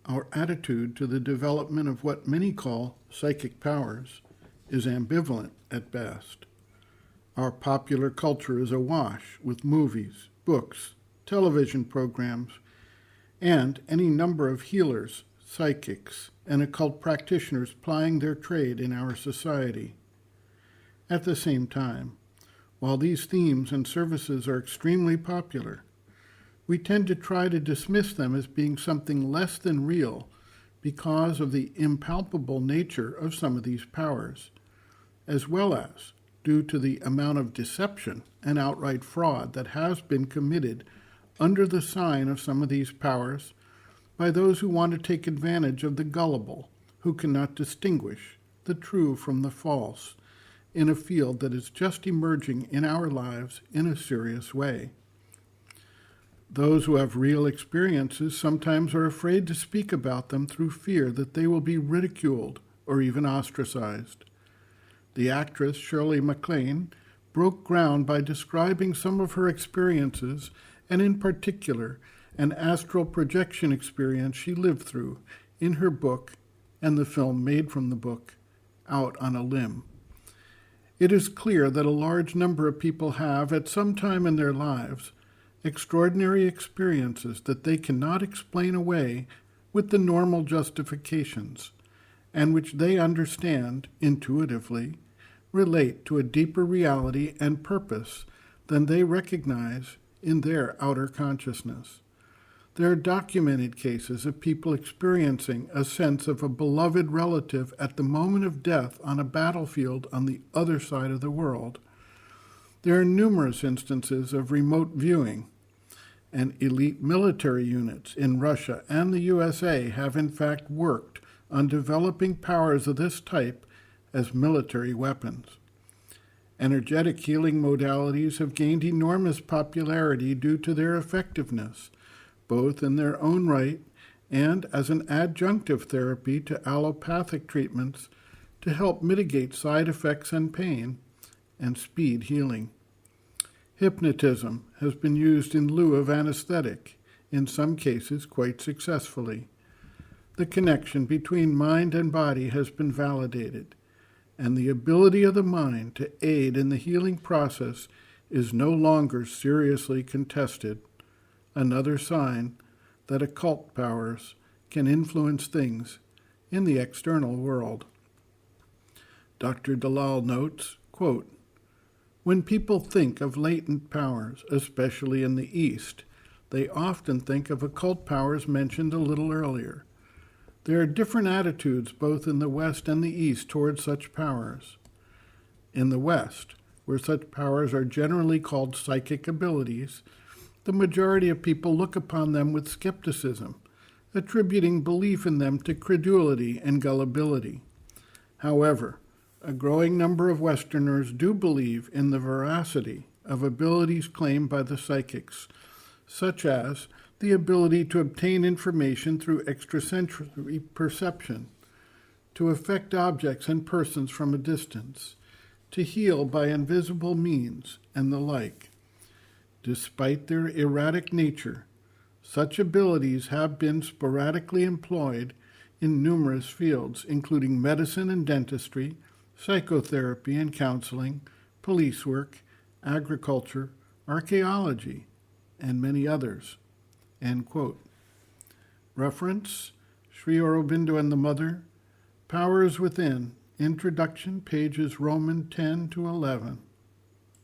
our attitude to the development of what many call psychic powers is ambivalent at best. Our popular culture is awash with movies, books, television programs, and any number of healers, psychics, and occult practitioners plying their trade in our society. At the same time, while these themes and services are extremely popular, we tend to try to dismiss them as being something less than real because of the impalpable nature of some of these powers, as well as due to the amount of deception and outright fraud that has been committed under the sign of some of these powers by those who want to take advantage of the gullible, who cannot distinguish the true from the false in a field that is just emerging in our lives in a serious way. Those who have real experiences sometimes are afraid to speak about them through fear that they will be ridiculed or even ostracized. The actress Shirley MacLaine broke ground by describing some of her experiences, and in particular, an astral projection experience she lived through in her book and the film made from the book, Out on a Limb. It is clear that a large number of people have, at some time in their lives, extraordinary experiences that they cannot explain away with the normal justifications, and which they understand intuitively relate to a deeper reality and purpose than they recognize in their outer consciousness. There are documented cases of people experiencing a sense of a beloved relative at the moment of death on a battlefield on the other side of the world. There are numerous instances of remote viewing, and elite military units in Russia and the USA have in fact worked on developing powers of this type as military weapons. Energetic healing modalities have gained enormous popularity due to their effectiveness, both in their own right and as an adjunctive therapy to allopathic treatments to help mitigate side effects and pain and speed healing. Hypnotism has been used in lieu of anesthetic, in some cases quite successfully. The connection between mind and body has been validated, and the ability of the mind to aid in the healing process is no longer seriously contested, another sign that occult powers can influence things in the external world. Dr. Dalal notes, quote, "When people think of latent powers, especially in the East, they often think of occult powers mentioned a little earlier. There are different attitudes both in the West and the East towards such powers. In the West, where such powers are generally called psychic abilities, the majority of people look upon them with skepticism, attributing belief in them to credulity and gullibility. However, a growing number of Westerners do believe in the veracity of abilities claimed by the psychics, such as the ability to obtain information through extrasensory perception, to affect objects and persons from a distance, to heal by invisible means, and the like. Despite their erratic nature, such abilities have been sporadically employed in numerous fields, including medicine and dentistry, psychotherapy and counseling, police work, agriculture, archaeology, and many others." End quote. Reference, Sri Aurobindo and the Mother, Powers Within, Introduction, pages Roman 10 to 11.